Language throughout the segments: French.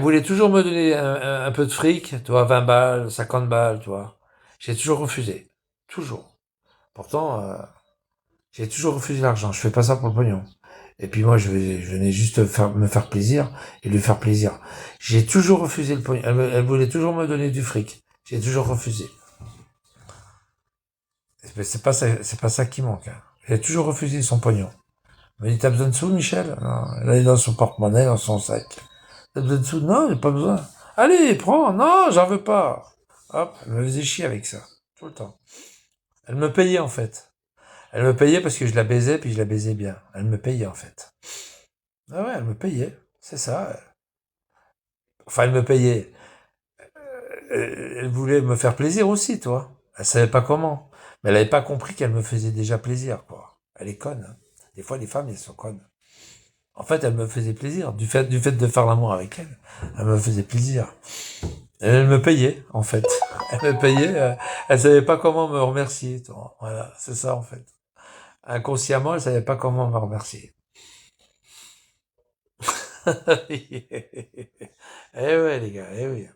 Elle voulait toujours me donner un peu de fric, tu vois, 20 balles, 50 balles, tu vois. J'ai toujours refusé. Toujours. Pourtant, j'ai toujours refusé l'argent. Je fais pas ça pour le pognon. Et puis moi, je venais juste me faire plaisir et lui faire plaisir. J'ai toujours refusé le pognon. Elle voulait toujours me donner du fric. J'ai toujours refusé. Mais c'est pas ça qui manque. Hein. J'ai toujours refusé son pognon. Elle m'a dit, t'as besoin de sous, Michel? Non, elle est dans son porte-monnaie, dans son sac. T'as besoin de sous? Non, j'ai pas besoin. Allez, prends. Non, j'en veux pas. Hop, elle me faisait chier avec ça. Tout le temps. Elle me payait, en fait. Elle me payait parce que je la baisais, puis je la baisais bien. Elle me payait, en fait. Ah ouais, elle me payait. C'est ça. Enfin, elle me payait. Elle voulait me faire plaisir aussi, toi. Elle savait pas comment. Mais elle avait pas compris qu'elle me faisait déjà plaisir, quoi. Elle est conne. Hein. Des fois, les femmes, elles sont connes. En fait, elle me faisait plaisir. Du fait de faire l'amour avec elle, elle me faisait plaisir. Et elle me payait, en fait. Elle me payait. Elle savait pas comment me remercier. Toi. Voilà, c'est ça, en fait. Inconsciemment, elle savait pas comment me remercier. Eh ouais, les gars, eh oui.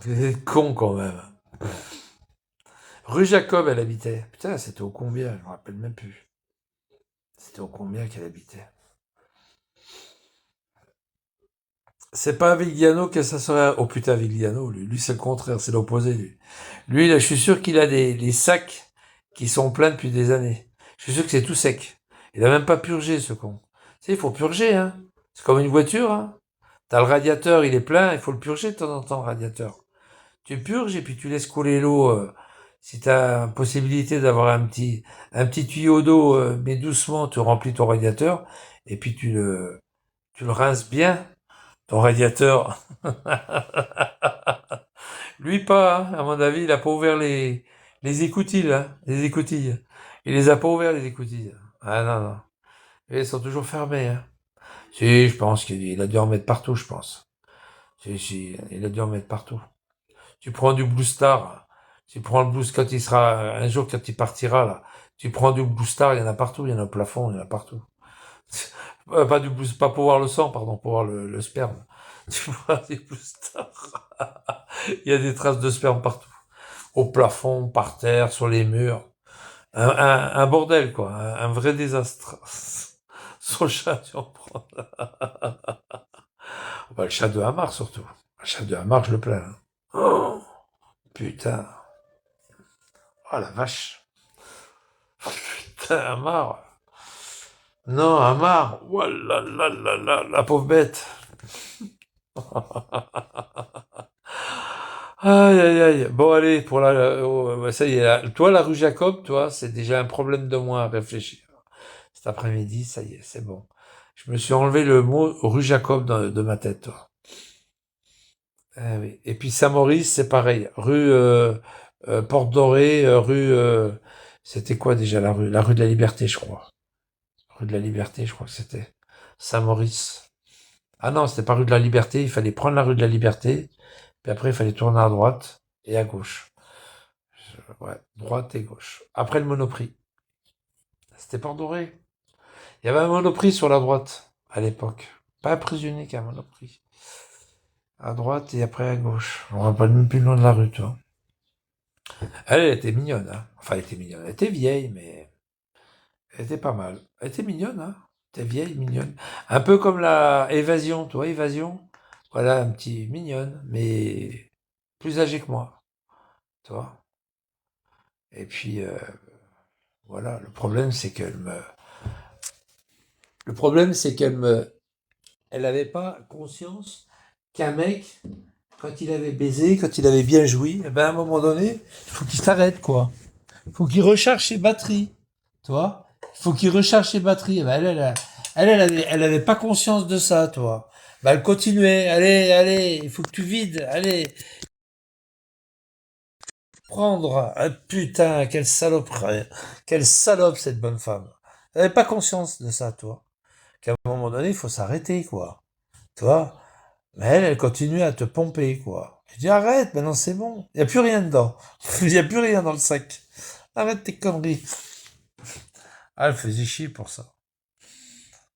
C'est con quand même. Rue Jacob, elle habitait. Putain, c'était au combien? Je me rappelle même plus. C'était au combien qu'elle habitait. C'est pas à Vigliano que ça serait. Oh putain, Vigliano, lui c'est le contraire, c'est l'opposé, lui. Lui, là, je suis sûr qu'il a des sacs qui sont pleins depuis des années. Je suis sûr que c'est tout sec. Il a même pas purgé, ce con. Tu sais, il faut purger, hein. C'est comme une voiture, hein. T'as le radiateur, il est plein, il faut le purger de temps en temps, le radiateur. Tu purges et puis tu laisses couler l'eau. Si t'as possibilité d'avoir un petit tuyau d'eau, mais doucement, tu remplis ton radiateur et puis tu le rinces bien, ton radiateur. Lui pas, hein. À mon avis, il a pas ouvert les écoutilles, là, les écoutilles. Il les a pas ouverts, les écoutilles. Ah non, non. Et ils sont toujours fermés, hein. Si, je pense qu'il a dû en mettre partout, je pense. Si, si, il a dû en mettre partout. Tu prends du Blue Star. Tu prends le Blue quand il sera, un jour quand il partira, là. Tu prends du Blue Star, il y en a partout, il y en a au plafond, il y en a partout. Pas du Blue, pas pour voir le sang, pardon, pour voir le sperme. Tu vois, du Blue Star. Il y a des traces de sperme partout. Au plafond, par terre, sur les murs. Un bordel, quoi. Un vrai désastre. Son chat, tu en prends. Bah, le chat de Hamar, surtout. Le chat de Hamar, je le plains. Hein. Oh, putain. Oh la vache. Putain, Hamar. Non, Hamar. Oh là là là là, la pauvre bête. Aïe aïe aïe. Bon allez, pour ça y est. Toi, la rue Jacob, toi, c'est déjà un problème de moins à réfléchir. Cet après-midi, ça y est, c'est bon. Je me suis enlevé le mot rue Jacob de ma tête, toi. Ah oui. Et puis Saint-Maurice, c'est pareil. Rue Porte Dorée, c'était quoi déjà la rue? La rue de la Liberté, je crois. Rue de la Liberté, je crois que c'était. Saint-Maurice. Ah non, c'était pas rue de la Liberté, il fallait prendre la rue de la Liberté, puis après il fallait tourner à droite et à gauche. Ouais, droite et gauche. Après le Monoprix. C'était Porte Dorée. Il y avait un Monoprix sur la droite, à l'époque. Pas un prix unique, un Monoprix. À droite et après à gauche. On va pas même plus loin de la rue, toi. Elle était mignonne, hein. Enfin, elle était mignonne. Elle était vieille, mais elle était pas mal. Elle était mignonne, hein. Elle était vieille, mignonne. Un peu comme la Évasion, toi, Évasion. Voilà, un petit mignonne, mais plus âgée que moi, toi. Et puis, voilà, elle avait pas conscience qu'un mec, quand il avait baisé, quand il avait bien joui, eh ben, à un moment donné, il faut qu'il s'arrête, quoi. Il faut qu'il recharge ses batteries, toi. Il faut qu'il recharge ses batteries. Eh ben, elle avait pas conscience de ça, toi. Ben, elle continuait. Allez, allez, il faut que tu vides. Allez, prendre. Ah, putain, quelle salope cette bonne femme. Elle avait pas conscience de ça, toi. Qu'à un moment donné, il faut s'arrêter, quoi. Toi. Mais elle continue à te pomper, quoi. Je dis, arrête, maintenant c'est bon. Il n'y a plus rien dedans. Il n'y a plus rien dans le sac. Arrête tes conneries. Ah, elle faisait chier pour ça.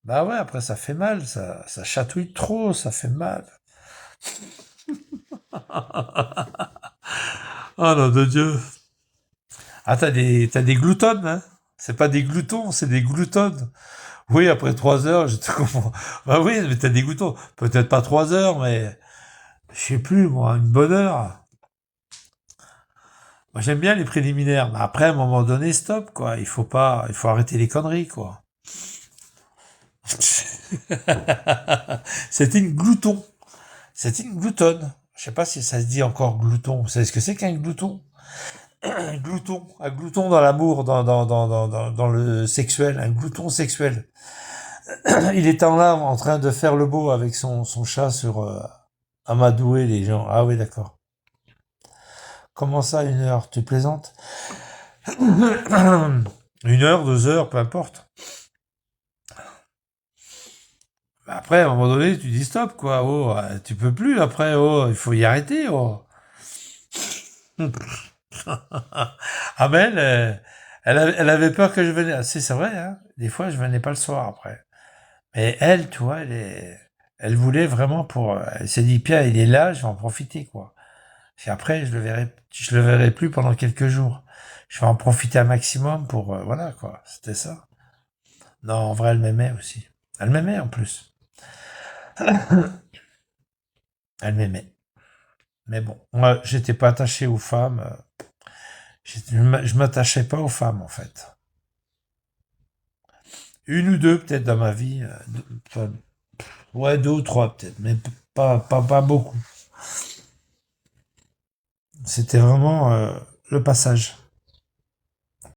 Bah ouais, après ça fait mal, ça chatouille trop, ça fait mal. Oh nom de Dieu. Ah, t'as des gloutonnes, hein? C'est pas des gloutons, c'est des gloutonnes. Oui, après 3 heures, je te comprends. Bah oui, mais t'as des gloutons. Peut-être pas 3 heures, mais je sais plus, moi, une bonne heure. Moi, j'aime bien les préliminaires, mais après, à un moment donné, stop, quoi. Il faut arrêter les conneries, quoi. C'était une glouton. C'était une gloutonne. Je sais pas si ça se dit encore glouton. Vous savez ce que c'est qu'un glouton? Un glouton dans l'amour, dans le sexuel, un glouton sexuel. Il est en là, en train de faire le beau avec son chat sur amadouer les gens. Ah oui, d'accord. Comment ça, 1 heure? Tu plaisantes? 1 heure, 2 heures, peu importe. Après, à un moment donné, tu dis stop, quoi. Oh, tu peux plus après. Oh, il faut y arrêter. Oh. Ah mais elle avait peur que je venais. Ah, c'est vrai, hein. Des fois, je venais pas le soir après. Mais elle, tu vois, elle voulait vraiment elle s'est dit, Pierre, il est là, je vais en profiter, quoi. Et après, je le verrai plus pendant quelques jours. Je vais en profiter un maximum pour, voilà, quoi. C'était ça. Non, en vrai, elle m'aimait aussi. Elle m'aimait en plus. Elle m'aimait. Mais bon, moi, j'étais pas attaché aux femmes. Je m'attachais pas aux femmes, en fait. Une ou deux, peut-être, dans ma vie. Enfin, ouais, 2 ou 3, peut-être, mais pas beaucoup. C'était vraiment le passage.